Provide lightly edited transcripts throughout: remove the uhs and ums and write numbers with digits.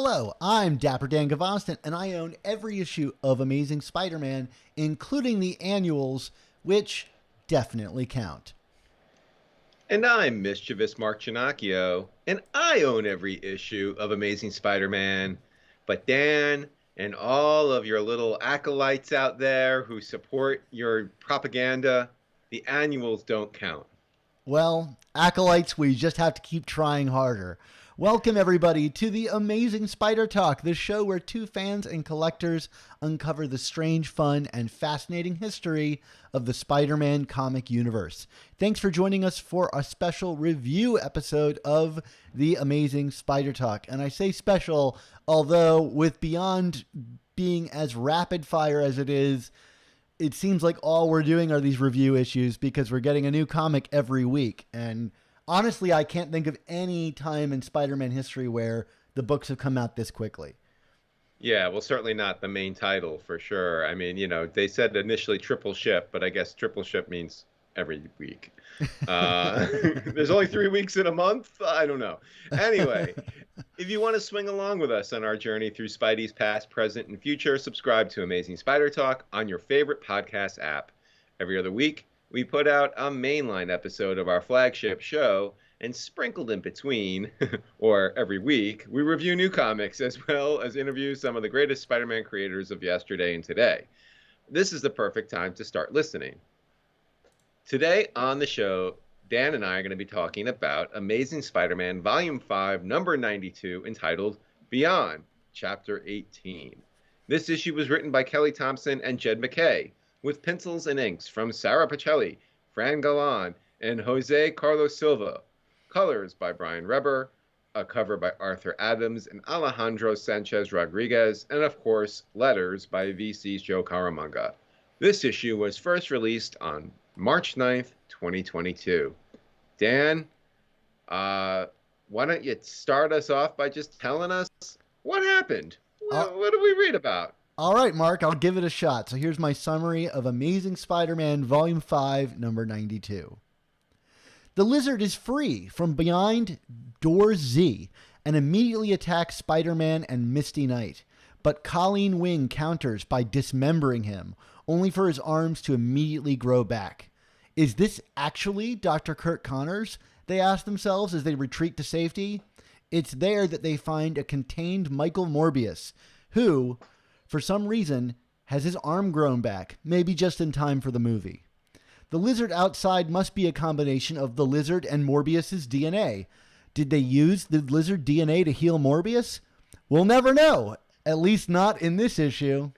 Hello, I'm Dapper Dan Gavoston, and I own every issue of Amazing Spider-Man, including the annuals, which definitely count. And I'm mischievous Mark Ginocchio, and I own every issue of Amazing Spider-Man. But Dan and all of your little acolytes out there who support your propaganda, the annuals don't count. Well, acolytes, we just have to keep trying harder. Welcome, everybody, to the Amazing Spider Talk, the show where two fans and collectors uncover the strange, fun, and fascinating history of the Spider-Man comic universe. Thanks for joining us for a special review episode of the Amazing Spider Talk. And I say special, although with Beyond being as rapid fire as it is, it seems like all we're doing are these review issues because we're getting a new comic every week. And honestly, I can't think of any time in Spider-Man history where the books have come out this quickly. Yeah, well, certainly not the main title for sure. I mean, they said initially triple ship, but I guess triple ship means every week. There's only 3 weeks in a month. I don't know. Anyway, if you want to swing along with us on our journey through Spidey's past, present, and future, subscribe to Amazing Spider Talk on your favorite podcast app. Every other week, we put out a mainline episode of our flagship show, and sprinkled in between, or every week, we review new comics as well as interview some of the greatest Spider-Man creators of yesterday and today. This is the perfect time to start listening. Today on the show, Dan and I are going to be talking about Amazing Spider-Man Volume 5, Number 92, entitled Beyond, Chapter 18. This issue was written by Kelly Thompson and Jed MacKay, with pencils and inks from Sara Pichelli, Fran Galán, and José Carlos Silva. Colors by Brian Reber, a cover by Arthur Adams and Alejandro Sanchez Rodriguez, and of course, letters by VC's Joe Caramagna. This issue was first released on March 9th, 2022. Dan, why don't you start us off by just telling us what happened? What did we read about? All right, Mark, I'll give it a shot. So here's my summary of Amazing Spider-Man Volume 5, Number 92. The Lizard is free from behind Door Z and immediately attacks Spider-Man and Misty Knight. But Colleen Wing counters by dismembering him, only for his arms to immediately grow back. Is this actually Dr. Curt Connors? They ask themselves as they retreat to safety. It's there that they find a contained Michael Morbius, who, for some reason, has his arm grown back, maybe just in time for the movie. The Lizard outside must be a combination of the Lizard and Morbius's DNA. Did they use the Lizard DNA to heal Morbius? We'll never know, at least not in this issue.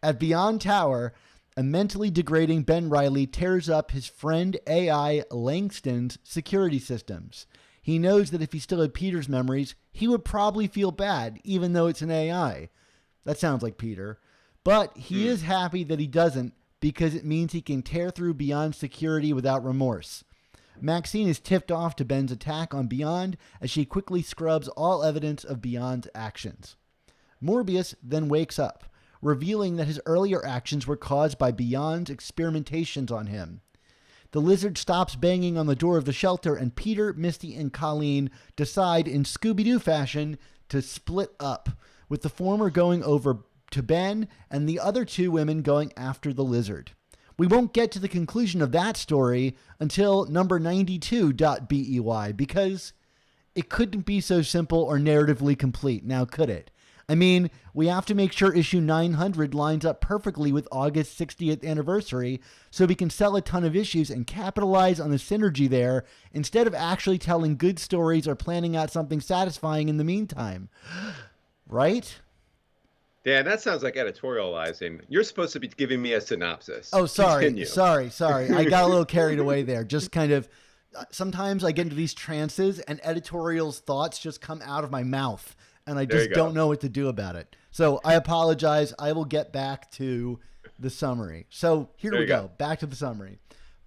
At Beyond Tower, a mentally degrading Ben Reilly tears up his friend AI Langston's security systems. He knows that if he still had Peter's memories, he would probably feel bad, even though it's an AI. That sounds like Peter. But he is happy that he doesn't, because it means he can tear through Beyond's security without remorse. Maxine is tipped off to Ben's attack on Beyond as she quickly scrubs all evidence of Beyond's actions. Morbius then wakes up, revealing that his earlier actions were caused by Beyond's experimentations on him. The Lizard stops banging on the door of the shelter, and Peter, Misty, and Colleen decide in Scooby-Doo fashion to split up, with the former going over to Ben and the other two women going after the Lizard. We won't get to the conclusion of that story until number 92.BEY, because it couldn't be so simple or narratively complete, now could it? I mean, we have to make sure issue 900 lines up perfectly with August 60th anniversary so we can sell a ton of issues and capitalize on the synergy there instead of actually telling good stories or planning out something satisfying in the meantime. Right? Dan, that sounds like editorializing. You're supposed to be giving me a synopsis. Oh, sorry. Continue. Sorry. I got a little carried away there. Just kind of, sometimes I get into these trances and editorial's thoughts just come out of my mouth and I just don't know what to do about it. So I apologize. I will get back to the summary. So here we go. Back to the summary.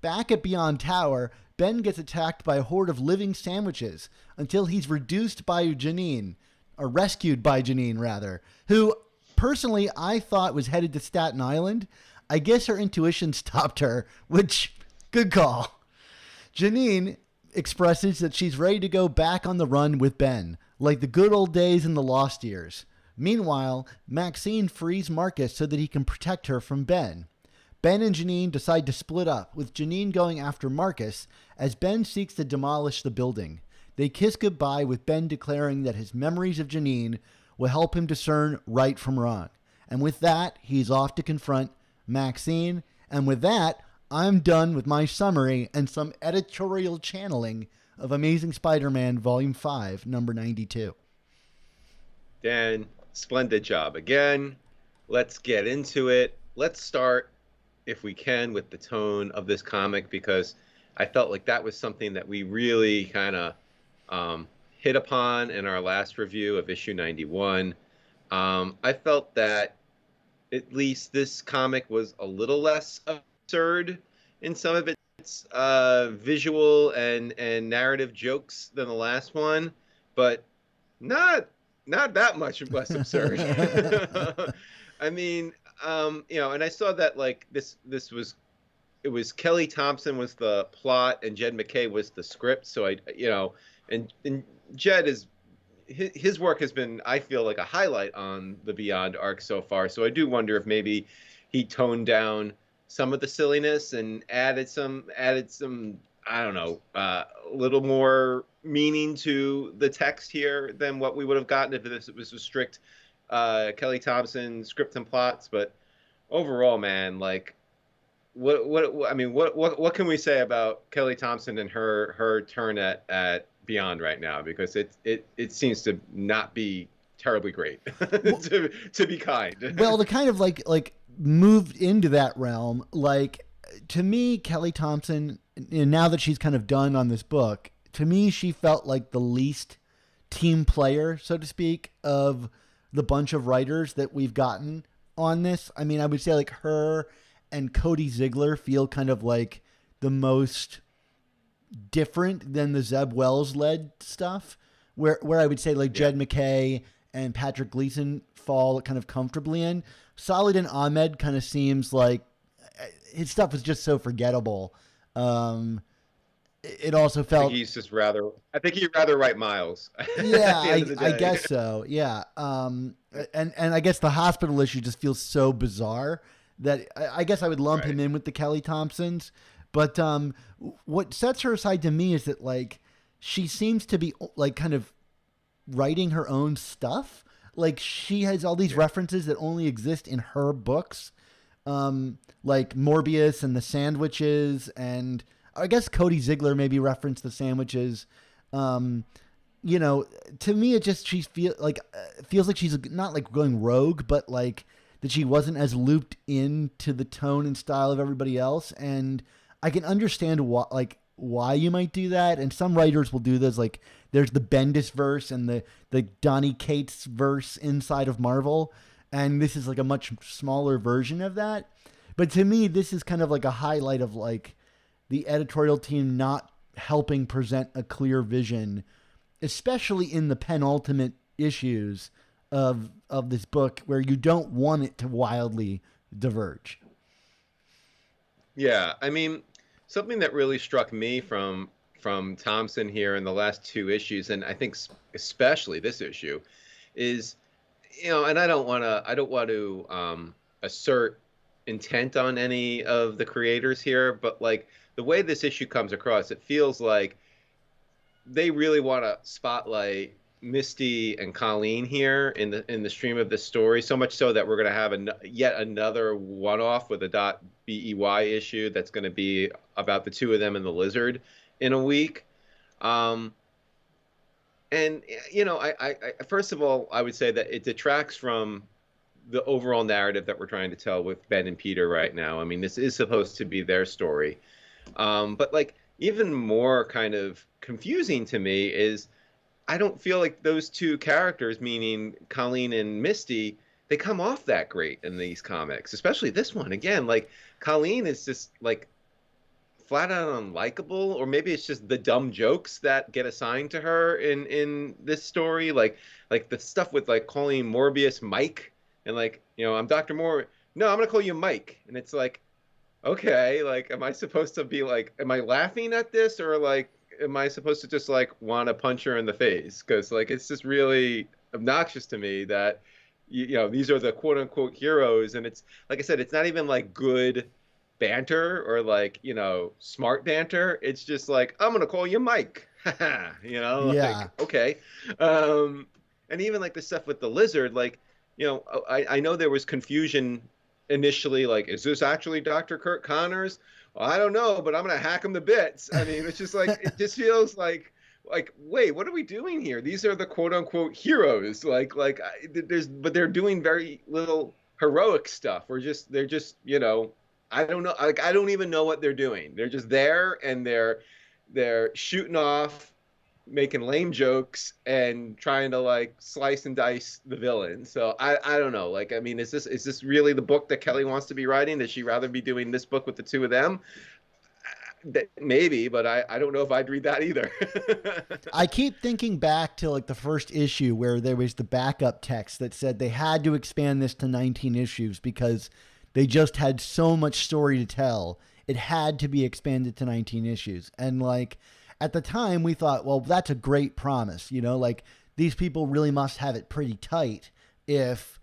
Back at Beyond Tower, Ben gets attacked by a horde of living sandwiches until he's rescued by Janine, who personally I thought was headed to Staten Island. I guess her intuition stopped her, which, good call. Janine expresses that she's ready to go back on the run with Ben. like the good old days in the lost years. Meanwhile, Maxine frees Marcus so that he can protect her from Ben. Ben and Janine decide to split up, with Janine going after Marcus as Ben seeks to demolish the building. They kiss goodbye, with Ben declaring that his memories of Janine will help him discern right from wrong. And with that, he's off to confront Maxine. And with that, I'm done with my summary and some editorial channeling of Amazing Spider-Man Volume 5, number 92. Dan, splendid job again. Let's get into it. Let's start, if we can, with the tone of this comic, because I felt like that was something that we really kind of hit upon in our last review of issue 91. I felt that at least this comic was a little less absurd in some of its visual and narrative jokes than the last one, but not that much less absurd. I mean, and I saw that like this was, it was Kelly Thompson was the plot and Jed MacKay was the script. So and Jed is, his work has been, I feel like, a highlight on the Beyond arc so far. So I do wonder if maybe he toned down some of the silliness and added some, I don't know, a little more meaning to the text here than what we would have gotten if this was a strict Kelly Thompson script and plots. But overall, man, like, what can we say about Kelly Thompson and her turn at Beyond right now? Because it seems to not be terribly great, to be kind. Well, the kind of like moved into that realm. Like, to me, Kelly Thompson, now that she's kind of done on this book, to me, she felt like the least team player, so to speak, of the bunch of writers that we've gotten on this. I mean, I would say like her and Cody Ziegler feel kind of like the most different than the Zeb Wells led stuff, where I would say like Jed MacKay and Patrick Gleason fall kind of comfortably in. Saladin Ahmed kind of seems like his stuff was just so forgettable. It also felt, I think he'd rather write Miles. Yeah, I guess so. Yeah. And I guess the hospital issue just feels so bizarre that I guess I would lump him in with the Kelly Thompsons. But what sets her aside to me is that like she seems to be like kind of writing her own stuff. Like she has all these references that only exist in her books, like Morbius and the sandwiches, and I guess Cody Ziegler maybe referenced the sandwiches. To me, it just feels like she's not like going rogue, but like that she wasn't as looped into the tone and style of everybody else. And I can understand why you might do that. And some writers will do this. Like there's the Bendis verse and the Donny Cates verse inside of Marvel. And this is like a much smaller version of that. But to me, this is kind of like a highlight of like the editorial team not helping present a clear vision, especially in the penultimate issues of this book where you don't want it to wildly diverge. Yeah, I mean, something that really struck me from Thompson here in the last two issues, and I think especially this issue, is, and I don't want to assert intent on any of the creators here, but like the way this issue comes across, it feels like they really want to spotlight Misty and Colleen here in the stream of this story, so much so that we're going to have yet another one-off with a .BEY issue that's going to be about the two of them and the Lizard in a week. I first of all, I would say that it detracts from the overall narrative that we're trying to tell with Ben and Peter right now. I mean, this is supposed to be their story. But like even more kind of confusing to me is I don't feel like those two characters, meaning Colleen and Misty, they come off that great in these comics, especially this one. Again, like Colleen is just like flat out unlikable, or maybe it's just the dumb jokes that get assigned to her in this story. Like the stuff with like calling Morbius Mike and like, I'm Dr. Moore. No, I'm going to call you Mike. And it's like, okay, like, am I supposed to be like, am I laughing at this? Or like, am I supposed to just like want to punch her in the face? Because like it's just really obnoxious to me that you know these are the quote unquote heroes, and it's like I said, it's not even like good banter or like you know smart banter. It's just like I'm gonna call you Mike, you know, Yeah. like okay, um, and even like the stuff with the lizard, like you know, I know there was confusion initially, like is this actually Dr. Kurt Connors? Well, I don't know, but I'm gonna hack him to bits. I mean, it's just like it just feels like wait, what are we doing here? These are the quote unquote heroes. There's but they're doing very little heroic stuff. Or just they're just you know I don't know. Like I don't even know what they're doing. They're just there and they're shooting off, making lame jokes and trying to like slice and dice the villain. So I don't know. Like I mean, is this really the book that Kelly wants to be writing? Does she rather be doing this book with the two of them? Maybe, but I don't know if I'd read that either. I keep thinking back to like the first issue where there was the backup text that said they had to expand this to 19 issues because they just had so much story to tell. It had to be expanded to 19 issues. And like at the time we thought, well, that's a great promise, you know, like these people really must have it pretty tight if,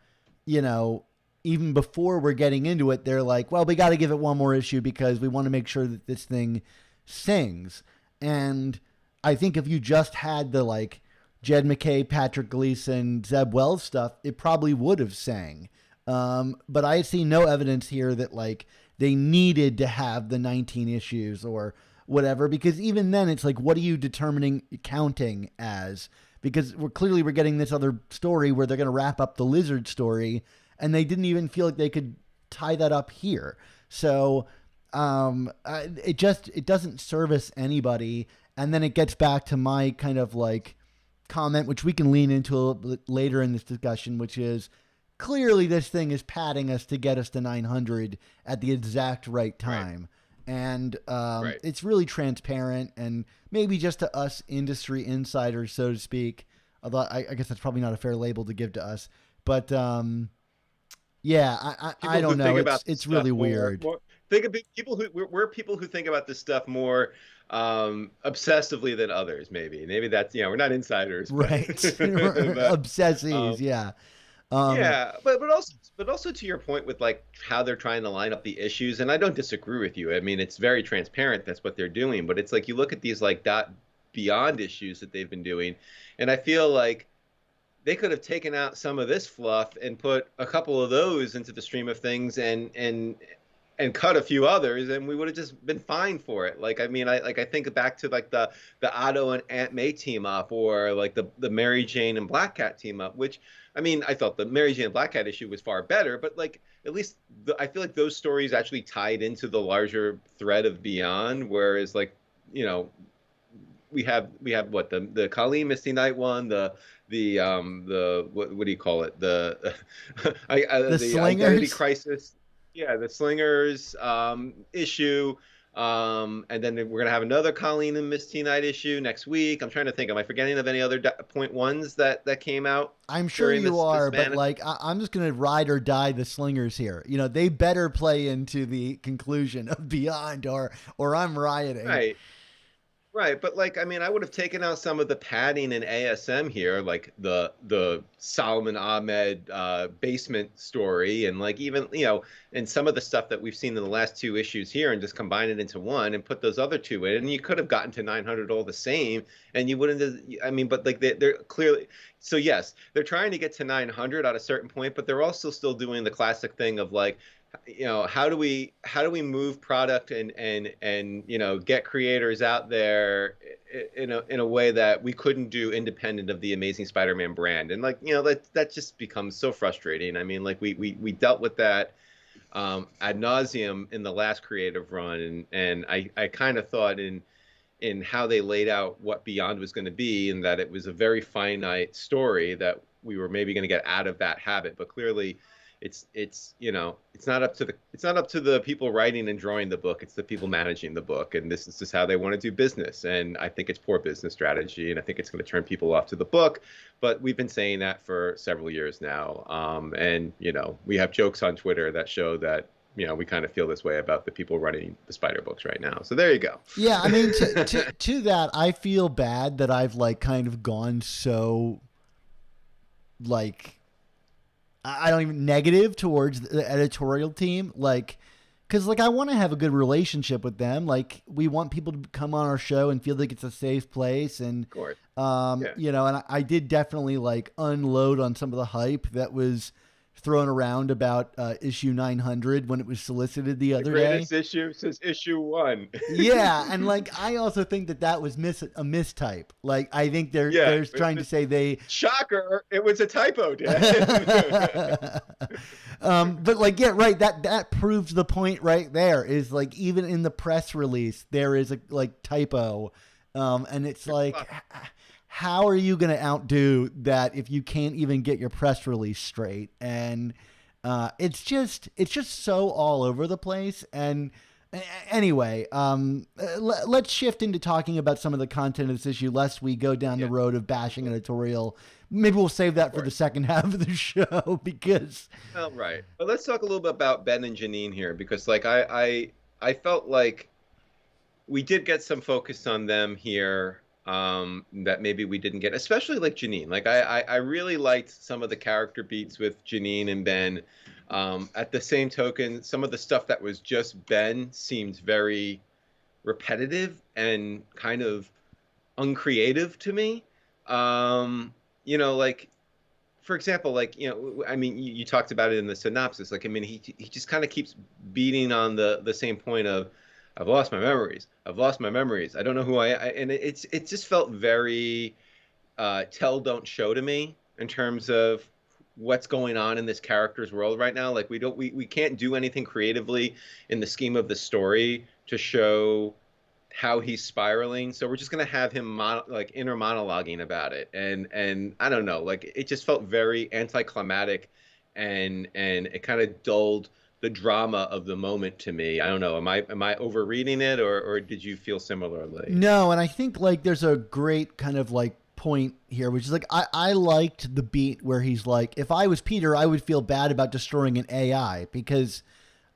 you know, even before we're getting into it, they're like, well, we got to give it one more issue because we want to make sure that this thing sings. And I think if you just had the like Jed MacKay, Patrick Gleason, Zeb Wells stuff, it probably would have sang. But I see no evidence here that like they needed to have the 19 issues or whatever, because even then it's like, what are you determining counting as? Because we're getting this other story where they're going to wrap up the lizard story, and they didn't even feel like they could tie that up here. So it doesn't service anybody. And then it gets back to my kind of like comment, which we can lean into a little bit later in this discussion, which is clearly this thing is padding us to get us to 900 at the exact right time. Right. And right. It's really transparent, and maybe just to us industry insiders, so to speak, although I guess that's probably not a fair label to give to us, but yeah, I don't know. It's really weird. Think of we're people who think about this stuff more obsessively than others. Maybe that's we're not insiders, right? Obsessives, yeah. Yeah, but also to your point with like how they're trying to line up the issues, and I don't disagree with you. I mean, it's very transparent. That's what they're doing. But it's like you look at these like beyond issues that they've been doing, and I feel like they could have taken out some of this fluff and put a couple of those into the stream of things and cut a few others, and we would have just been fine for it. Like I mean, I think back to like the Otto and Aunt May team up, or like the Mary Jane and Black Cat team up, which I mean, I thought the Mary Jane and Black Cat issue was far better, but like at least I feel like those stories actually tied into the larger thread of Beyond, whereas like we have what the Colleen Misty Knight one, the what do you call it, the the Identity Crisis, the Slingers issue, and then we're gonna have another Colleen and Misty Knight issue next week. I'm trying to think, am I forgetting of any other point ones that came out? I'm sure you are, but like I'm just gonna ride or die the Slingers here. You know, they better play into the conclusion of Beyond, or I'm rioting. Right, but like I mean, I would have taken out some of the padding in ASM here, like the Solomon Ahmed basement story, and like even and some of the stuff that we've seen in the last two issues here, and just combine it into one and put those other two in, and you could have gotten to 900 all the same, and you wouldn't. I mean, but like they're clearly. So yes, they're trying to get to 900 at a certain point, but they're also still doing the classic thing of like, how do we move product and get creators out there in a way that we couldn't do independent of the Amazing Spider-Man brand, and like that just becomes so frustrating. I mean, like we dealt with that ad nauseum in the last creative run, and I kind of thought in how they laid out what Beyond was going to be, and that it was a very finite story that we were maybe going to get out of that habit, but clearly it's not up to the people writing and drawing the book. It's the people managing the book, and this is just how they want to do business. And I think it's poor business strategy, and I think it's going to turn people off to the book. But we've been saying that for several years now. And we have jokes on Twitter that show that we kind of feel this way about the people running the Spider books right now. So there you go. Yeah, I mean, to that, I feel bad that I've like kind of gone so like I don't even negative towards the editorial team, like because like I want to have a good relationship with them. Like we want people to come on our show and feel like it's a safe place, and Of course. and I did definitely like unload on some of the hype that was thrown around about issue 900 when it was solicited the other day. Greatest issue since issue 1. Yeah, and like I also think that was a mistype. Like I think they're trying to say they shocker, it was a typo, Dad. But like yeah, right, that proves the point right there is like even in the press release there is a like typo. And it's like how are you going to outdo that if you can't even get your press release straight? And it's just so all over the place. And anyway, let's shift into talking about some of the content of this issue, lest we go down the road of bashing editorial. Maybe we'll save that for the second half of the show because. Well, right. But let's talk a little bit about Ben and Janine here, because like I felt like we did get some focus on them here. That maybe we didn't get, especially like Janine. Like I really liked some of the character beats with Janine and Ben. At the same token, some of the stuff that was just Ben seemed very repetitive and kind of uncreative to me. Like for example, like I mean, you talked about it in the synopsis. Like I mean, he just kind of keeps beating on the same point of I've lost my memories. I've lost my memories. I don't know who and it just felt very tell don't show to me in terms of what's going on in this character's world right now. Like we can't do anything creatively in the scheme of the story to show how he's spiraling. So we're just gonna have him inner monologuing about it. And I don't know, like it just felt very anticlimactic, and it kind of dulled the drama of the moment to me. I don't know. Am I overreading it, or did you feel similarly? No, and I think like there's a great kind of like point here, which is like I liked the beat where he's like, if I was Peter, I would feel bad about destroying an AI, because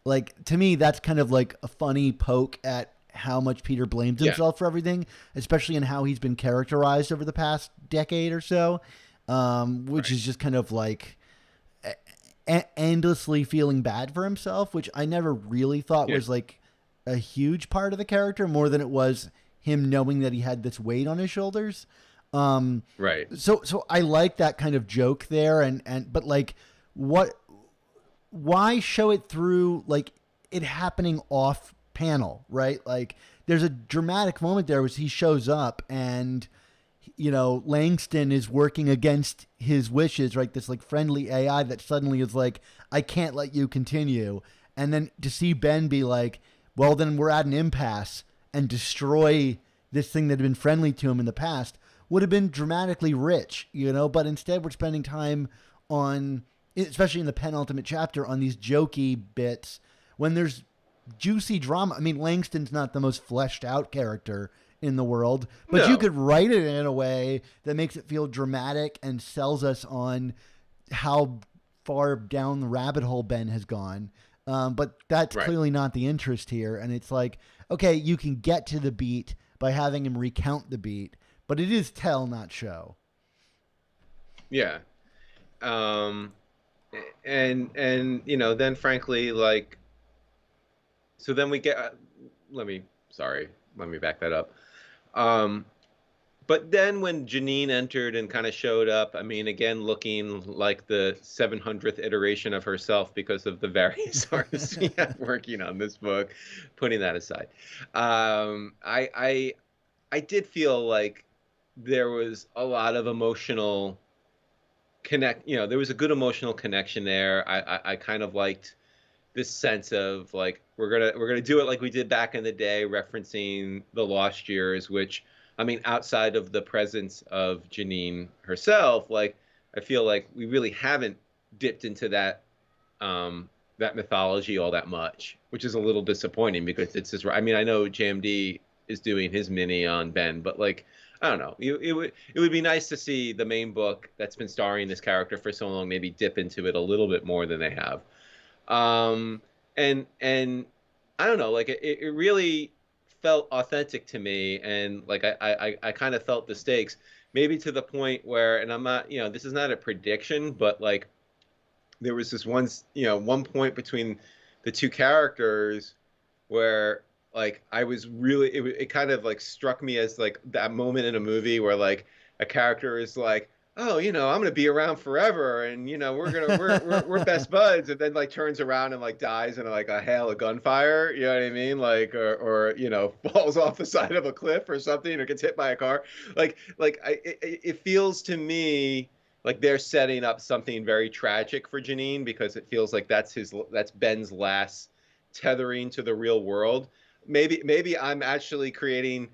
like to me that's kind of like a funny poke at how much Peter blames himself for everything, especially in how he's been characterized over the past decade or so, which is just kind of like endlessly feeling bad for himself, which I never really thought was like a huge part of the character, more than it was him knowing that he had this weight on his shoulders. Right. So I like that kind of joke there, but like why show it through like it happening off panel, right? Like there's a dramatic moment there where he shows up and Langston is working against his wishes, right? This like friendly AI that suddenly is like, I can't let you continue. And then to see Ben be like, well, then we're at an impasse, and destroy this thing that had been friendly to him in the past would have been dramatically rich, but instead we're spending time on, especially in the penultimate chapter, on these jokey bits when there's juicy drama. I mean, Langston's not the most fleshed out character in the world, but you could write it in a way that makes it feel dramatic and sells us on how far down the rabbit hole Ben has gone. But that's clearly not the interest here. And it's like, okay, you can get to the beat by having him recount the beat, but it is tell, not show. Yeah. And then frankly, like, so then we get, let me back that up. But then when Janine entered and kind of showed up, I mean, again, looking like the 700th iteration of herself because of the various artists we have working on this book, putting that aside, I did feel like there was a lot of emotional there was a good emotional connection there. I kind of liked this sense of like, we're gonna do it like we did back in the day, referencing the lost years, which, I mean, outside of the presence of Janine herself, like I feel like we really haven't dipped into that mythology all that much, which is a little disappointing because it's just, I mean, I know JMD is doing his mini on Ben, but like, I don't know, it would be nice to see the main book that's been starring this character for so long maybe dip into it a little bit more than they have. and I don't know, like it really felt authentic to me, and like I kind of felt the stakes, maybe to the point where, and I'm not, this is not a prediction, but like there was this one point between the two characters where like I was really it kind of like struck me as like that moment in a movie where like a character is like, oh, I'm gonna be around forever, and we're best buds, and then like turns around and like dies in like a hail of gunfire, you know what I mean, like, or falls off the side of a cliff or something, or gets hit by a car, it feels to me like they're setting up something very tragic for Janine, because it feels like that's Ben's last tethering to the real world. Maybe I'm actually creating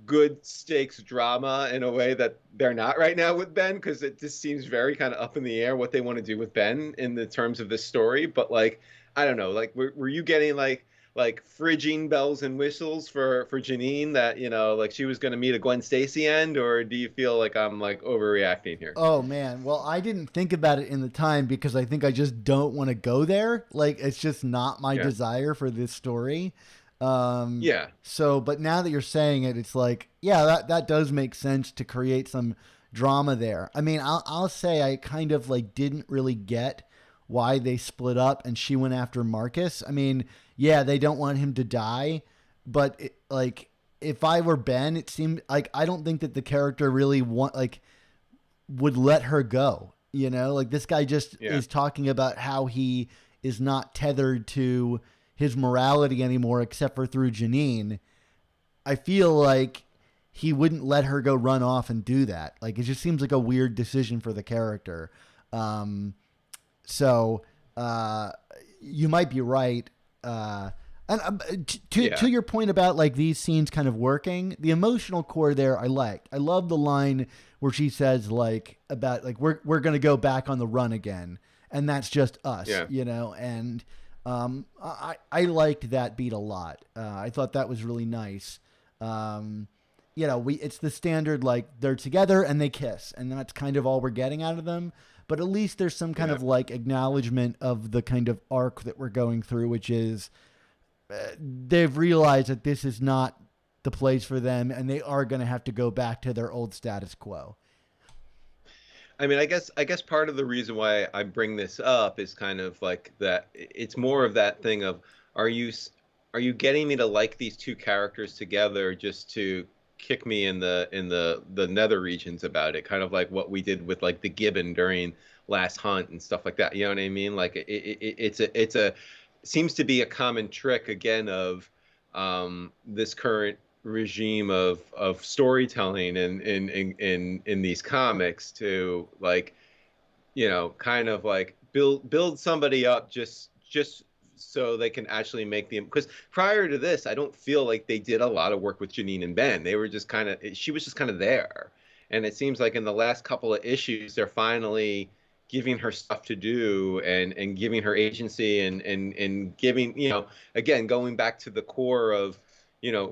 good stakes drama in a way that they're not right now with Ben, because it just seems very kind of up in the air what they want to do with Ben in the terms of this story. But like, I don't know, like were you getting like fridging bells and whistles for Janine that like she was going to meet a Gwen Stacy end, or do you feel like I'm like overreacting here? Oh man, well I didn't think about it in the time because I think I just don't want to go there. Like it's just not my Yeah. desire for this story. Yeah. So, but now that you're saying it, it's like, yeah, that does make sense to create some drama there. I mean, I'll say I kind of like didn't really get why they split up and she went after Marcus. I mean, yeah, they don't want him to die, but like if I were Ben, it seemed like I don't think that the character really would let her go. Like this guy just Yeah. is talking about how he is not tethered to his morality anymore, except for through Janine. I feel like he wouldn't let her go run off and do that. Like it just seems like a weird decision for the character. So you might be right. And to your point about like these scenes kind of working, the emotional core there I liked. I love the line where she says like about like we're gonna go back on the run again, and that's just us, and I liked that beat a lot. I thought that was really nice. It's the standard like they're together and they kiss, and that's kind of all we're getting out of them. But at least there's some kind of like acknowledgement of the kind of arc that we're going through, which is they've realized that this is not the place for them, and they are going to have to go back to their old status quo. I mean, I guess part of the reason why I bring this up is kind of like that. It's more of that thing of, are you getting me to like these two characters together just to kick me in the nether regions about it? Kind of like what we did with like the Gibbon during Last Hunt and stuff like that. You know what I mean? Like it's a seems to be a common trick again of this current regime of storytelling in these comics to like kind of like build somebody up just so they can actually make the, because prior to this I don't feel like they did a lot of work with Janine and Ben. They were just kind of, she was just kind of there, and it seems like in the last couple of issues they're finally giving her stuff to do and giving her agency and giving, again, going back to the core of,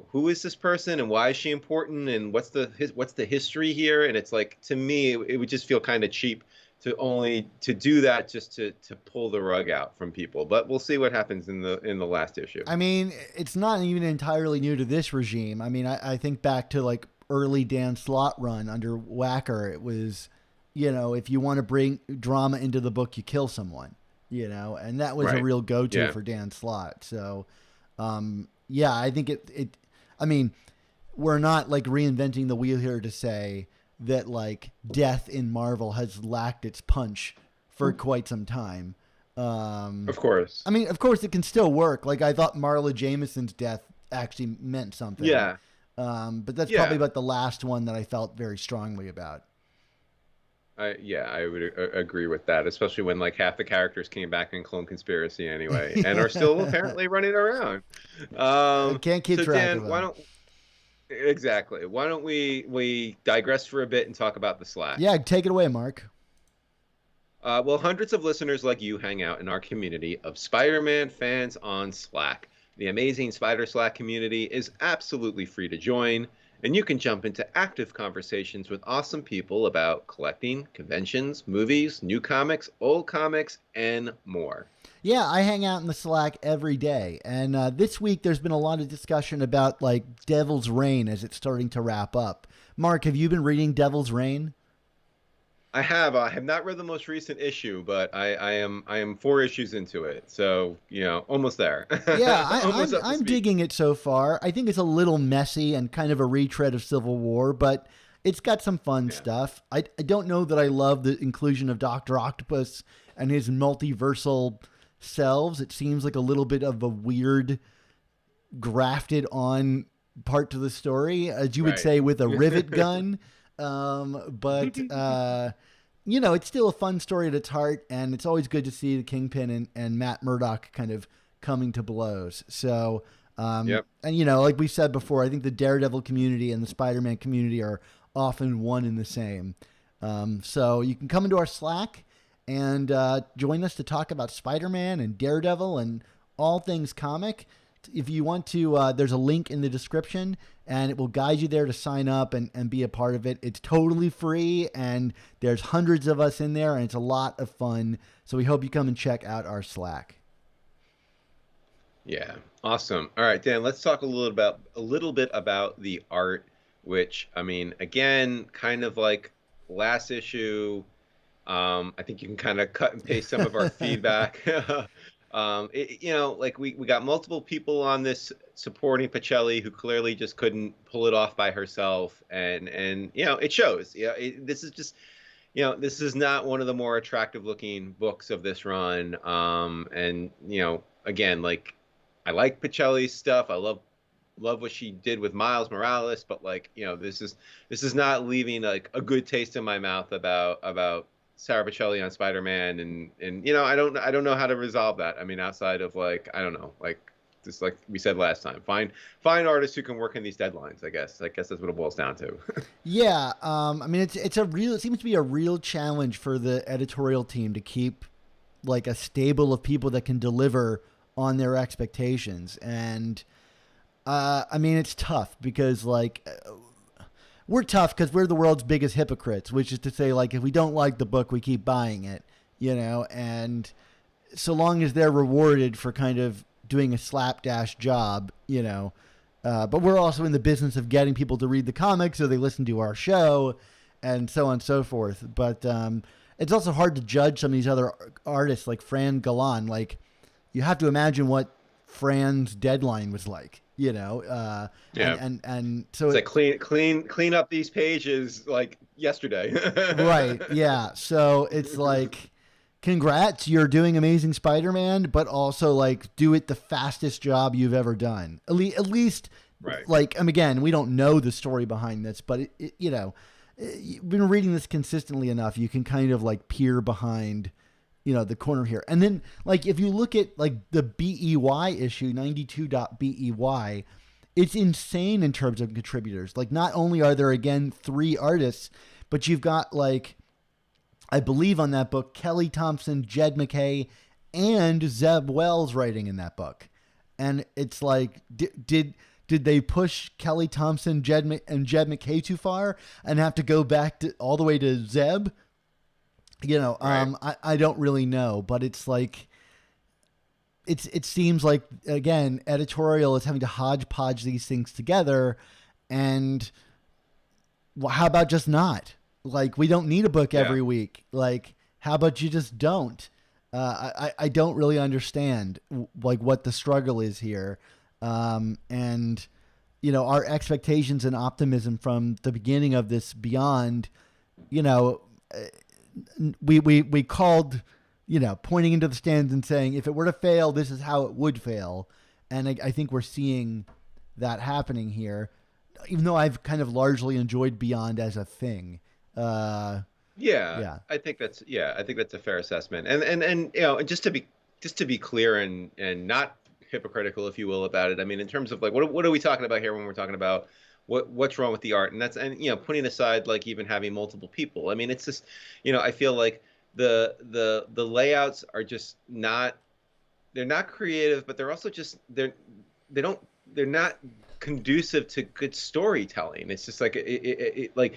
who is this person and why is she important and what's the history here? And it's like, to me, it would just feel kind of cheap to do that just to pull the rug out from people. But we'll see what happens in the last issue. I mean, it's not even entirely new to this regime. I mean, I think back to like early Dan Slott run under Whacker. It was, if you want to bring drama into the book, you kill someone, and that was a real go-to for Dan Slott. So, I think I mean, we're not like reinventing the wheel here to say that like death in Marvel has lacked its punch for quite some time. Of course. I mean, of course it can still work. Like I thought Marla Jameson's death actually meant something. Yeah. But that's probably about the last one that I felt very strongly about. I would agree with that, especially when like half the characters came back in Clone Conspiracy anyway, and are still apparently running around. Can't keep track Dan, of them. Why don't we digress for a bit and talk about the Slack? Yeah, take it away, Mark. Well, hundreds of listeners like you hang out in our community of Spider-Man fans on Slack. The amazing Spider Slack community is absolutely free to join, and you can jump into active conversations with awesome people about collecting, conventions, movies, new comics, old comics, and more. Yeah, I hang out in the Slack every day. And this week there's been a lot of discussion about like Devil's Reign as it's starting to wrap up. Mark, have you been reading Devil's Reign? I have not read the most recent issue, but I am 4 issues into it, so almost there, Yeah, almost up to I'm speed. digging it so far. I think it's a little messy and kind of a retread of Civil War, but it's got some fun Yeah, stuff. I don't know that I love the inclusion of Doctor Octopus and his multiversal selves. It seems like a little bit of a weird grafted on part to the story, as you would right. say, with a rivet gun. But it's still a fun story at its heart, and it's always good to see the Kingpin and Matt Murdock kind of coming to blows. So, Yep. and like we said before, I think the Daredevil community and the Spider-Man community are often one and the same. So you can come into our Slack and join us to talk about Spider-Man and Daredevil and all things comic. If you want to, there's a link in the description and it will guide you there to sign up and be a part of it. It's totally free and there's hundreds of us in there and it's a lot of fun. So we hope you come and check out our Slack. Yeah, awesome. All right, Dan, let's talk a little bit about the art, which I mean, again, kind of like last issue. I think you can kind of cut and paste some of our feedback. Like we got multiple people on this supporting Pichelli who clearly just couldn't pull it off by herself, and it shows. This is just this is not one of the more attractive looking books of this run. And again, like I like Pichelli's stuff. I love what she did with Miles Morales, but like this is not leaving like a good taste in my mouth about Sara Pichelli on Spider-Man, and I don't know how to resolve that. I mean, outside of like I don't know, like just like we said last time, find artists who can work in these deadlines. I guess that's what it boils down to. Yeah. I mean, it seems to be a real challenge for the editorial team to keep like a stable of people that can deliver on their expectations. And I mean, it's tough because like we're tough because we're the world's biggest hypocrites, which is to say, like, if we don't like the book, we keep buying it, and so long as they're rewarded for kind of doing a slapdash job, but we're also in the business of getting people to read the comics so they listen to our show and so on and so forth. But it's also hard to judge some of these other artists like Fran Galán. Like, you have to imagine what Fran's deadline was like, Yeah. and so It's like clean up these pages like yesterday. right, yeah. So it's like, congrats, you're doing Amazing Spider-Man, but also like do it the fastest job you've ever done. At least, Right. like, again, we don't know the story behind this, but you've been reading this consistently enough, you can kind of like peer behind the corner here. And then like if you look at like the BEY issue 92.BEY, it's insane in terms of contributors. Like, not only are there again 3 artists, but you've got like, I believe on that book, Kelly Thompson, Jed MacKay, and Zeb Wells writing in that book. And it's like, did they push Kelly Thompson, and Jed MacKay too far and have to go back to all the way to Zeb? Right. I don't really know, but it's like, it seems like, again, editorial is having to hodgepodge these things together. And how about just not? Like, we don't need a book Yeah. every week. Like, how about you just don't? I don't really understand like what the struggle is here. And our expectations and optimism from the beginning of this Beyond, we called, pointing into the stands and saying, if it were to fail, this is how it would fail. And I think we're seeing that happening here, even though I've kind of largely enjoyed Beyond as a thing. Yeah, Yeah. I think that's a fair assessment. And just to be clear and not hypocritical, if you will, about it. I mean, in terms of like what are we talking about here when we're talking about what's wrong with the art? And putting aside like even having multiple people. I mean, it's just I feel like the layouts are just not, they're not creative, but they're also just they're not conducive to good storytelling. It's just like like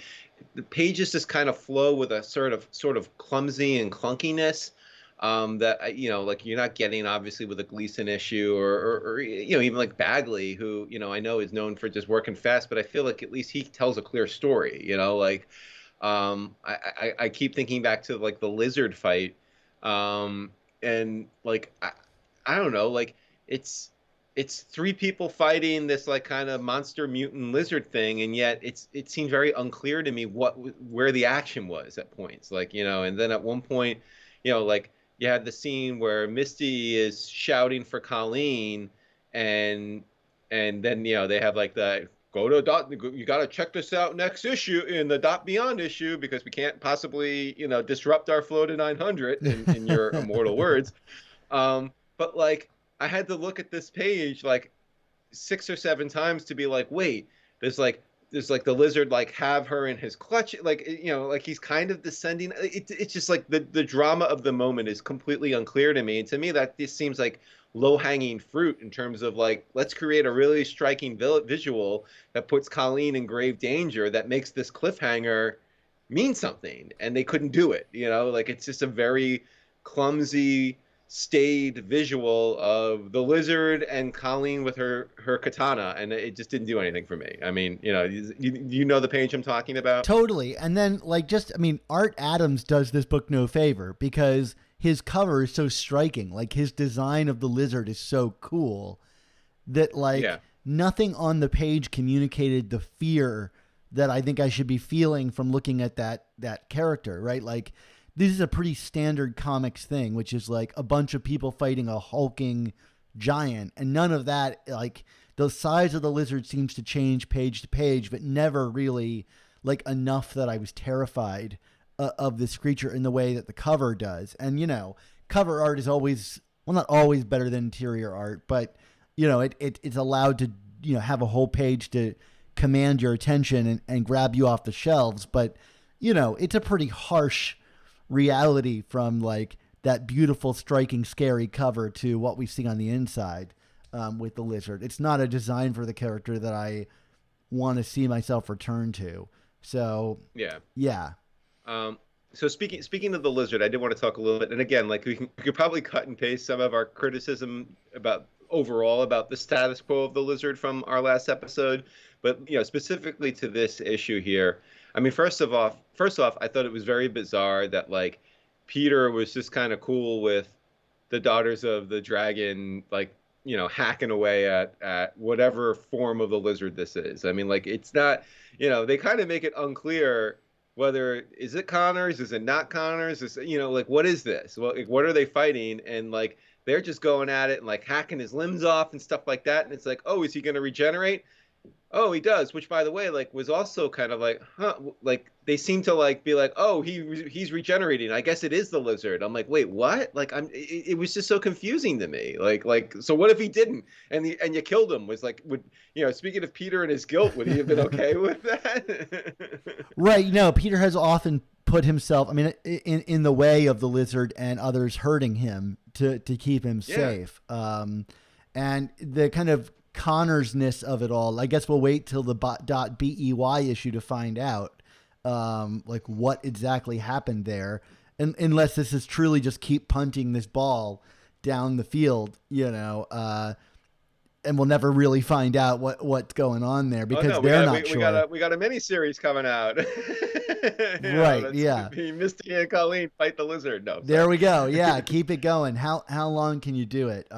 the pages just kind of flow with a sort of clumsy and clunkiness. that like you're not getting obviously with a Gleason issue or even like Bagley, who I know is known for just working fast, but I feel like at least he tells a clear story. Like I keep thinking back to like the Lizard fight, and like I don't know, like it's three people fighting this like kind of monster mutant lizard thing, and yet it seemed very unclear to me where the action was at points, like and then at one point, like you had the scene where Misty is shouting for Colleen, and then they have like the go to dot, you got to check this out next issue in the Dot Beyond issue because we can't possibly disrupt our flow to 900 in your immortal words. But like I had to look at this page like 6 or 7 times to be like, wait, there's like the lizard like have her in his clutch, like like he's kind of descending. It's just like the drama of the moment is completely unclear to me, and to me that this seems like low hanging fruit in terms of like, let's create a really striking visual that puts Colleen in grave danger, that makes this cliffhanger mean something, and they couldn't do it. Like it's just a very clumsy stayed visual of the lizard and Colleen with her katana, and it just didn't do anything for me. I mean, you know the page I'm talking about? Totally. And then like Art Adams does this book no favor because his cover is so striking. Like his design of the lizard is so cool that like nothing on the page communicated the fear that I think I should be feeling from looking at that character, right? Like this is a pretty standard comics thing, which is like a bunch of people fighting a hulking giant, and none of that, like the size of the lizard seems to change page to page, but never really like enough that I was terrified of this creature in the way that the cover does. And, cover art is always, well, not always better than interior art, but it's allowed to, have a whole page to command your attention and grab you off the shelves. But, it's a pretty harsh reality from like that beautiful, striking, scary cover to what we see on the inside with the lizard. It's not a design for the character that I want to see myself return to. So yeah. So speaking of the lizard, I did want to talk a little bit, and again, like we could probably cut and paste some of our criticism about the status quo of the lizard from our last episode, but specifically to this issue here. I mean, first off, I thought it was very bizarre that like Peter was just kind of cool with the Daughters of the Dragon, like, hacking away at whatever form of the lizard this is. I mean, like, it's not, they kind of make it unclear whether, is it Connors? Is it not Connors? Is, like, what is this? Well, like, what are they fighting? And like, they're just going at it and like hacking his limbs off and stuff like that. And it's like, oh, is he going to regenerate? Oh, he does, which by the way, like was also kind of like, like they seem to like be like, oh, he's regenerating. I guess it is the lizard. I'm like, wait, what? Like it was just so confusing to me. Like so what if he didn't and you killed him? Was like, would speaking of Peter and his guilt, would he have been okay with that? Right. Peter has often put himself, I mean, in the way of the lizard and others hurting him to keep him safe. And the kind of Connors-ness of it all, I guess we'll wait till the .BEY issue to find out like what exactly happened there, and unless this is truly just keep punting this ball down the field, and we'll never really find out what's going on there because they're not sure. We got a mini series coming out. Right. Misty and Colleen fight the lizard. No, there we go. Yeah, keep it going. How long can you do it?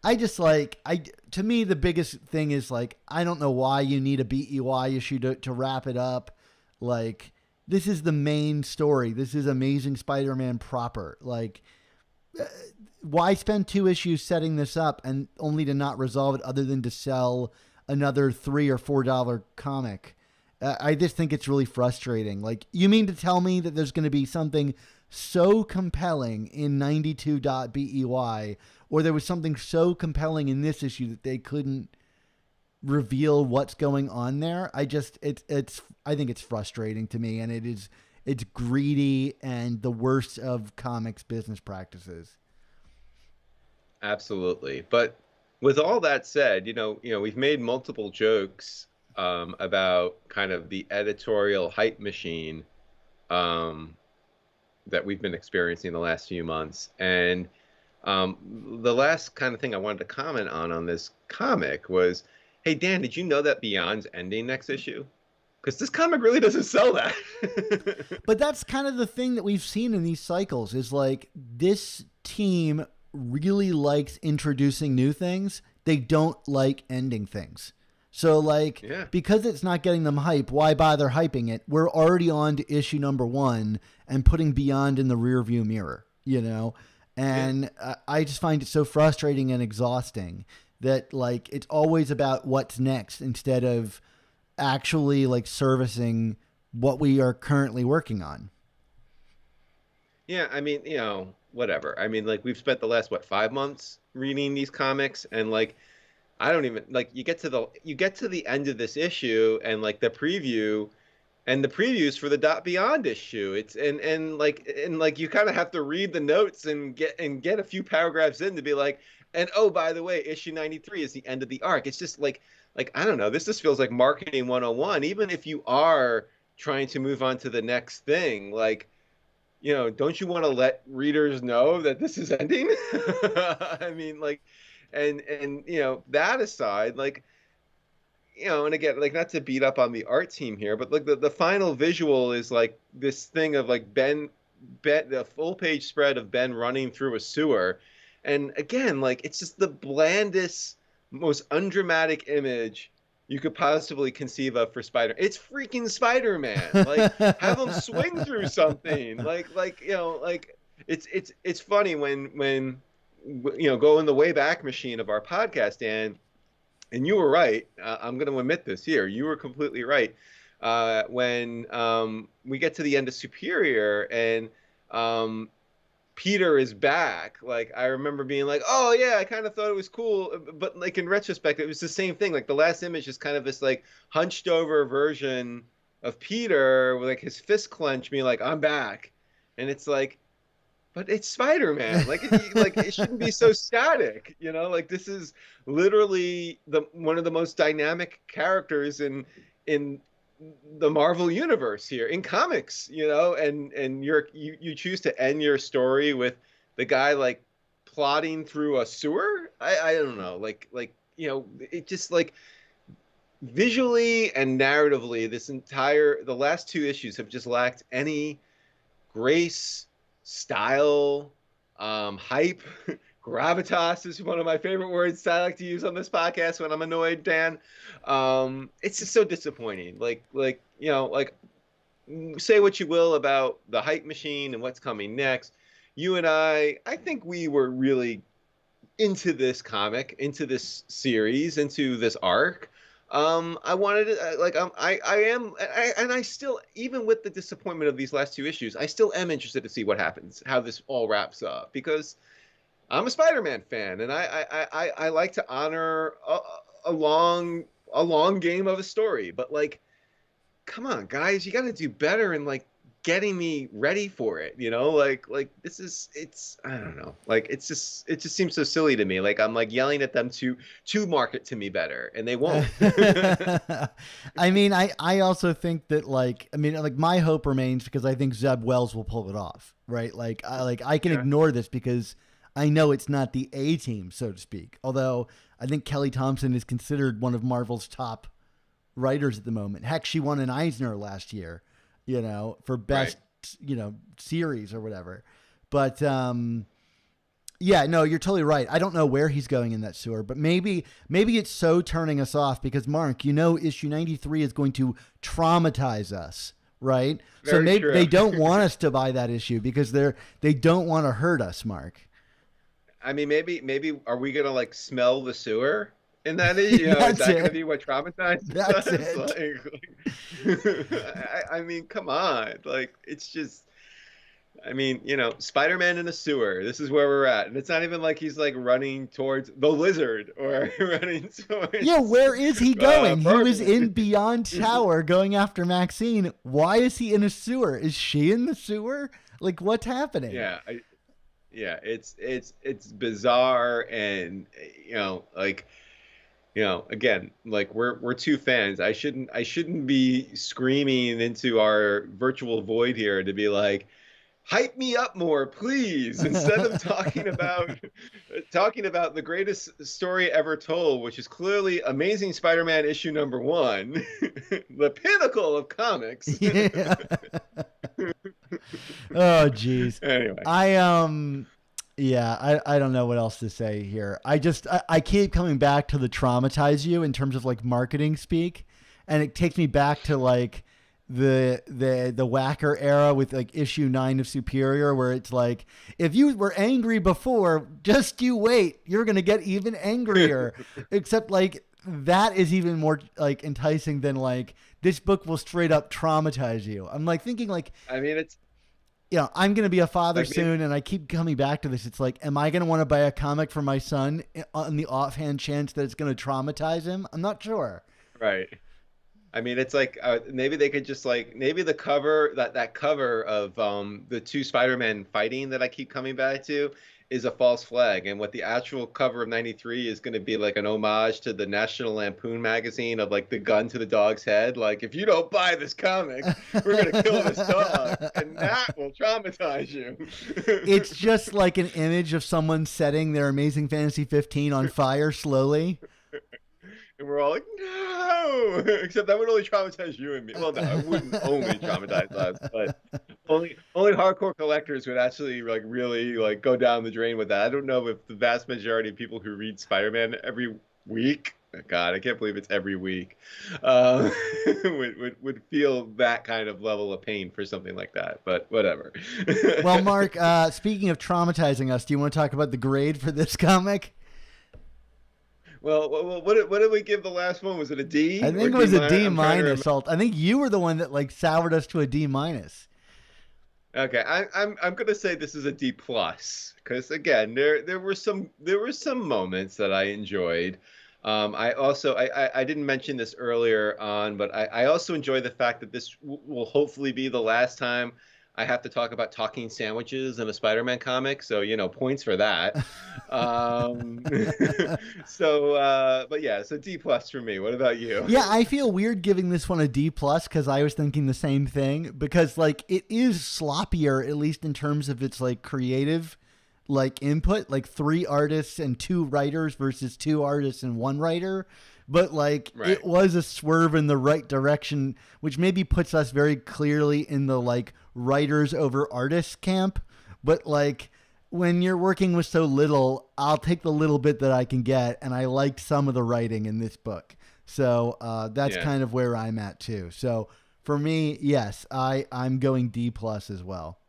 I just like, to me, the biggest thing is like, I don't know why you need a BEY issue to wrap it up. Like, this is the main story. This is Amazing Spider-Man proper. Like, why spend 2 issues setting this up and only to not resolve it other than to sell another $3 or $4 comic? I just think it's really frustrating. Like, you mean to tell me that there's going to be something so compelling in 92.BEY, or there was something so compelling in this issue that they couldn't reveal what's going on there? I think it's frustrating to me, and it's greedy and the worst of comics business practices. Absolutely. But with all that said, we've made multiple jokes about kind of the editorial hype machine that we've been experiencing the last few months. And the last kind of thing I wanted to comment on this comic was, hey, Dan, did you know that Beyond's ending next issue? Because this comic really doesn't sell that. But that's kind of the thing that we've seen in these cycles is like this team really likes introducing new things. They don't like ending things. So like, because it's not getting them hype, why bother hyping it? We're already on to issue number 1 and putting Beyond in the rearview mirror, you know? And I just find it so frustrating and exhausting that like, it's always about what's next instead of actually like servicing what we are currently working on. Yeah, I mean, you know, whatever. I mean, like we've spent the last 5 months reading these comics, and like I don't even like you get to the end of this issue and like the preview and the previews for the Dot Beyond issue. It's and like you kind of have to read the notes and get a few paragraphs in to be like, and oh, by the way, issue 93 is the end of the arc. It's just like I don't know, this just feels like marketing 101, even if you are trying to move on to the next thing. Like, you know, don't you want to let readers know that this is ending? I mean, like, and you know, that aside, like, you know, and again, like, not to beat up on the art team here, but like the final visual is like this thing of like Ben, the full page spread of Ben running through a sewer, and again, like it's just the blandest, most undramatic image you could possibly conceive of for Spider. It's freaking Spider-Man. Like, have him swing through something. Like you know, like it's funny when you know, go in the Wayback Machine of our podcast, and you were right. I'm going to admit this here. You were completely right. When we get to the end of Superior and Peter is back, like I remember being like, oh yeah, I kind of thought it was cool, but like in retrospect, it was the same thing. Like the last image is kind of this like hunched over version of Peter with like his fist clenched, being like, I'm back, and it's like, but it's Spider-Man. Like it shouldn't be so static, you know? Like this is literally one of the most dynamic characters in the Marvel universe here in comics, you know, and you choose to end your story with the guy like plodding through a sewer. I don't know, like you know, it just like visually and narratively, the last 2 issues have just lacked any grace, style, hype. Gravitas is one of my favorite words I like to use on this podcast when I'm annoyed, Dan. It's just so disappointing. Like you know, like say what you will about the hype machine and what's coming next. You and I think we were really into this comic, into this series, into this arc. I wanted to, like, I still, even with the disappointment of these last 2 issues, I still am interested to see what happens, how this all wraps up, because I'm a Spider-Man fan, and I like to honor a long game of a story. But like, come on, guys, you got to do better in like getting me ready for it. You know, like it's I don't know, like it just seems so silly to me. Like I'm like yelling at them to market to me better, and they won't. I mean, I also think that like my hope remains because I think Zeb Wells will pull it off, right? Like I can ignore this because I know it's not the A team, so to speak. Although I think Kelly Thompson is considered one of Marvel's top writers at the moment. Heck, she won an Eisner last year, you know, for best, you know, series or whatever. But yeah, no, you're totally right. I don't know where he's going in that sewer, but maybe it's so turning us off because Mark, you know, issue 93 is going to traumatize us. Right. So maybe they don't want us to buy that issue because they don't want to hurt us, Mark. I mean, maybe are we gonna like smell the sewer in that? You know, is that gonna be what traumatizes us? I mean, come on, like it's just. I mean, you know, Spider-Man in a sewer. This is where we're at, and it's not even like he's like running towards the lizard or running towards. Yeah, where is he going? He was in Beyond Tower going after Maxine. Why is he in a sewer? Is she in the sewer? Like, what's happening? Yeah. Yeah, it's bizarre, and you know, like, you know, again, like we're 2 fans. I shouldn't be screaming into our virtual void here to be like, hype me up more, please, instead of talking about the greatest story ever told, which is clearly Amazing Spider-Man issue #1, the pinnacle of comics. Yeah. Oh, geez. Anyway. Yeah, I don't know what else to say here. I keep coming back to the traumatize you in terms of like marketing speak. And it takes me back to like the whacker era with like issue 9 of Superior, where it's like, if you were angry before, just you wait, you're going to get even angrier. Except like that is even more like enticing than like, this book will straight up traumatize you. I'm like thinking like, I mean, it's, I'm going to be a father like, soon, and I keep coming back to this. It's like, am I going to want to buy a comic for my son on the offhand chance that it's going to traumatize him? I'm not sure. right. I mean, it's like maybe they could just like maybe the cover that cover of the 2 Spider-Man fighting that I keep coming back to is a false flag, and what the actual cover of '93 is going to be like an homage to the National Lampoon magazine of like the gun to the dog's head. Like, if you don't buy this comic, we're going to kill this dog, and that will traumatize you. It's just like an image of someone setting their Amazing Fantasy 15 on fire slowly. And we're all like, no! Except that would only traumatize you and me. Well, no, it wouldn't only traumatize us, but only hardcore collectors would actually like really like go down the drain with that. I don't know if the vast majority of people who read Spider-Man every week, God, I can't believe it's every week, would feel that kind of level of pain for something like that. But whatever. Well, Mark, speaking of traumatizing us, do you want to talk about the grade for this comic? Well, what did we give the last one? Was it a D? I think it was a D minus. I think you were the one that like soured us to a D minus. Okay, I'm gonna say this is a D plus because again there were some moments that I enjoyed. I also I didn't mention this earlier on, but I also enjoy the fact that this will hopefully be the last time I have to talk about talking sandwiches in a Spider-Man comic, so points for that. But yeah, so D plus for me. What about you? Yeah, I feel weird giving this one a D plus because I was thinking the same thing, because like it is sloppier, at least in terms of its like creative like input, like 3 artists and 2 writers versus 2 artists and 1 writer. But like It was a swerve in the right direction, which maybe puts us very clearly in the like writers over artists camp. But like when you're working with so little, I'll take the little bit that I can get. And I liked some of the writing in this book. So that's kind of where I'm at too. So for me, yes, I'm going D plus as well.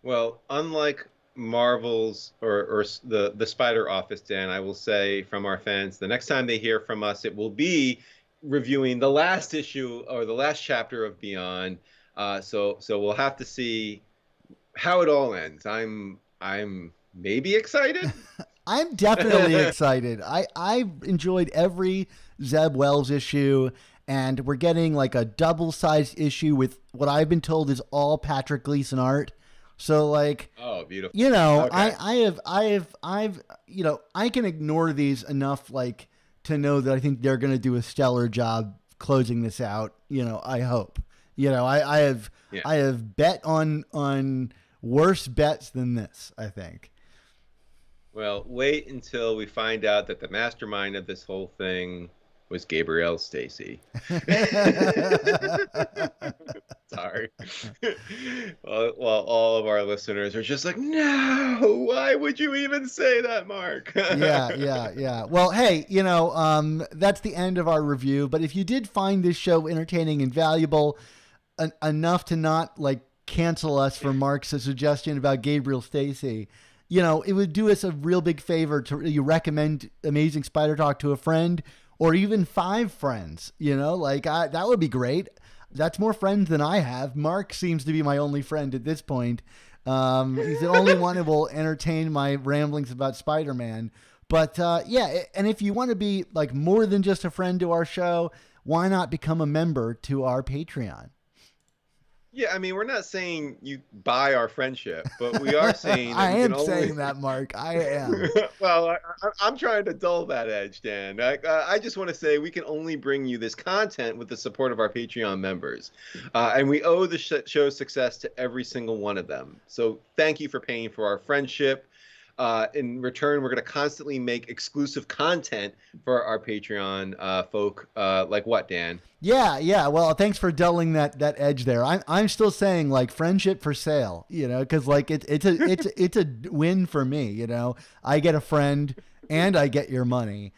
Well, unlike Marvel's or the Spider Office, Dan, I will say from our fans, the next time they hear from us, it will be reviewing the last issue or the last chapter of Beyond. So we'll have to see how it all ends. I'm maybe excited. I'm definitely excited. I enjoyed every Zeb Wells issue, and we're getting like a double-sized issue with what I've been told is all Patrick Gleason art. So like, oh, beautiful. Okay. I can ignore these enough like to know that I think they're going to do a stellar job closing this out. I hope. I have bet on worse bets than this, I think. Well, wait until we find out that the mastermind of this whole thing was Gabrielle Stacy. Sorry. Well, all of our listeners are just like, no, why would you even say that, Mark? Yeah. Well, hey, that's the end of our review. But if you did find this show entertaining and valuable enough to not like cancel us for Mark's suggestion about Gabrielle Stacy, it would do us a real big favor to you recommend Amazing Spider Talk to a friend or even 5 friends. That would be great. That's more friends than I have. Mark seems to be my only friend at this point. He's the only one who will entertain my ramblings about Spider-Man. But and if you want to be like more than just a friend to our show, why not become a member to our Patreon? Yeah, I mean, we're not saying you buy our friendship, but we are saying that I we am can only. saying that, Mark. I am. Well, I'm trying to dull that edge, Dan. I just want to say we can only bring you this content with the support of our Patreon members. And we owe the show's success to every single one of them. So thank you for paying for our friendship. In return, we're going to constantly make exclusive content for our Patreon folk. Like what, Dan? Yeah. Well, thanks for dulling that edge there. I'm still saying like friendship for sale, because like it's a win for me. I get a friend and I get your money,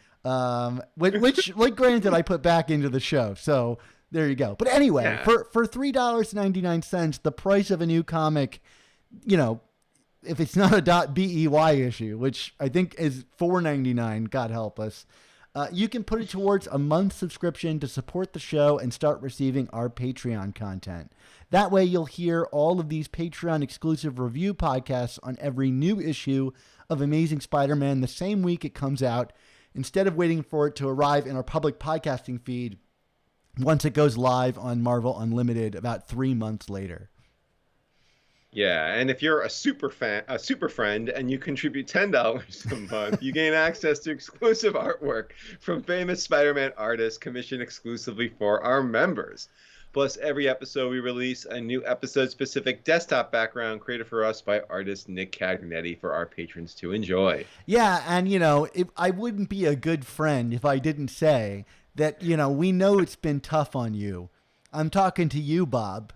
which like granted I put back into the show. So there you go. But anyway, Yeah. for $3.99, the price of a new comic, if it's not a .BEY issue, which I think is $4.99, God help us. You can put it towards a month subscription to support the show and start receiving our Patreon content. That way you'll hear all of these Patreon exclusive review podcasts on every new issue of Amazing Spider-Man the same week it comes out, instead of waiting for it to arrive in our public podcasting feed once it goes live on Marvel Unlimited about 3 months later. Yeah, and if you're a super friend, and you contribute $10 a month, you gain access to exclusive artwork from famous Spider-Man artists commissioned exclusively for our members. Plus, every episode we release a new episode-specific desktop background created for us by artist Nick Cagnetti for our patrons to enjoy. Yeah, and if I wouldn't be a good friend if I didn't say that, we know it's been tough on you. I'm talking to you, Bob.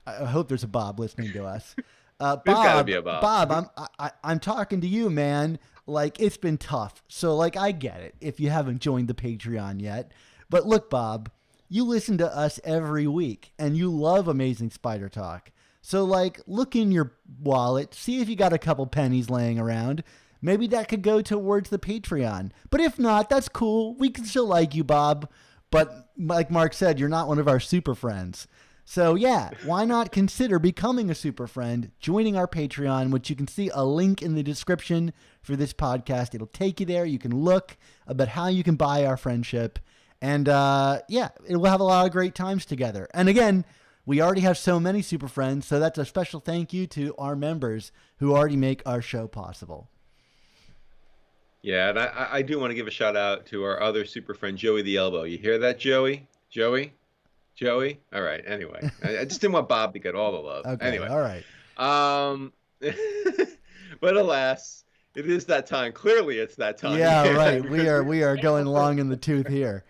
I hope there's a Bob listening to us. There's gotta be a Bob. Bob, I'm talking to you, man. Like, it's been tough. So, like, I get it if you haven't joined the Patreon yet. But look, Bob, you listen to us every week, and you love Amazing Spider Talk. So, like, look in your wallet, see if you got a couple pennies laying around. Maybe that could go towards the Patreon. But if not, that's cool. We can still like you, Bob. But like Mark said, you're not one of our super friends. So yeah, why not consider becoming a super friend, joining our Patreon, which you can see a link in the description for this podcast. It'll take you there. You can look about how you can buy our friendship. And yeah, we'll have a lot of great times together. And again, we already have so many super friends, so that's a special thank you to our members who already make our show possible. Yeah, and I do want to give a shout out to our other super friend, Joey the Elbow. You hear that, Joey? Joey? All right. Anyway, I just didn't want Bob to get all the love. Okay. Anyway. All right. But alas, it is that time. Clearly, it's that time. Yeah, right. We are going long in the tooth here.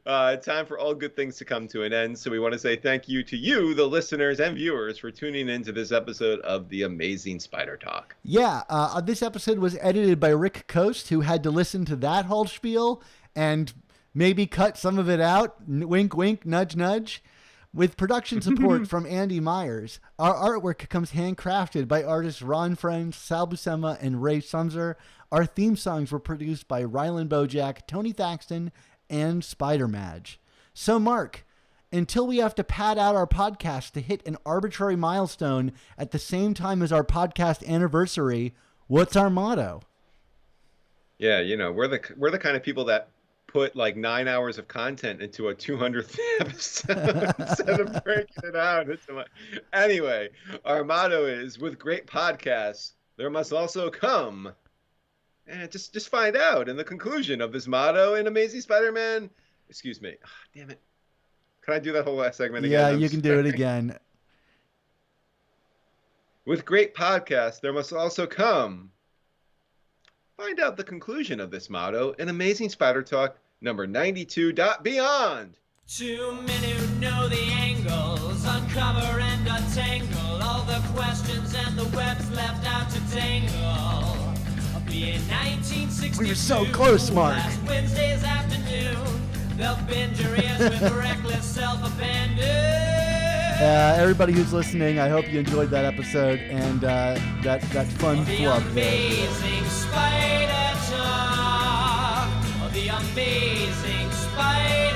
Time for all good things to come to an end. So we want to say thank you to you, the listeners and viewers, for tuning in to this episode of The Amazing Spider Talk. Yeah, this episode was edited by Rick Coast, who had to listen to that whole spiel and maybe cut some of it out. Wink, wink, nudge, nudge. With production support from Andy Myers. Our artwork comes handcrafted by artists Ron Friends, Sal Buscema, and Ray Sumser. Our theme songs were produced by Rylan Bojack, Tony Thaxton, and Spider Madge. So, Mark, until we have to pad out our podcast to hit an arbitrary milestone at the same time as our podcast anniversary, what's our motto? Yeah, we're the kind of people that put like 9 hours of content into a 200th episode instead of breaking it out. Anyway, our motto is, with great podcasts, there must also come. And just find out in the conclusion of this motto in Amazing Spider-Man. Excuse me. Oh, damn it. Can I do that whole last segment again? Yeah, you can do it again. With great podcasts, there must also come. Find out the conclusion of this motto in Amazing Spider Talk number 92. Beyond. Too many who know the angles, uncover and untangle all the questions and the webs left out to tangle. Be in 1962. We were so close, Mark. Last Wednesday's afternoon, they'll bend your ears with reckless self-abandon. Everybody who's listening, I hope you enjoyed that episode and that fun The flub there. Amazing Spider Talk. The Amazing Spider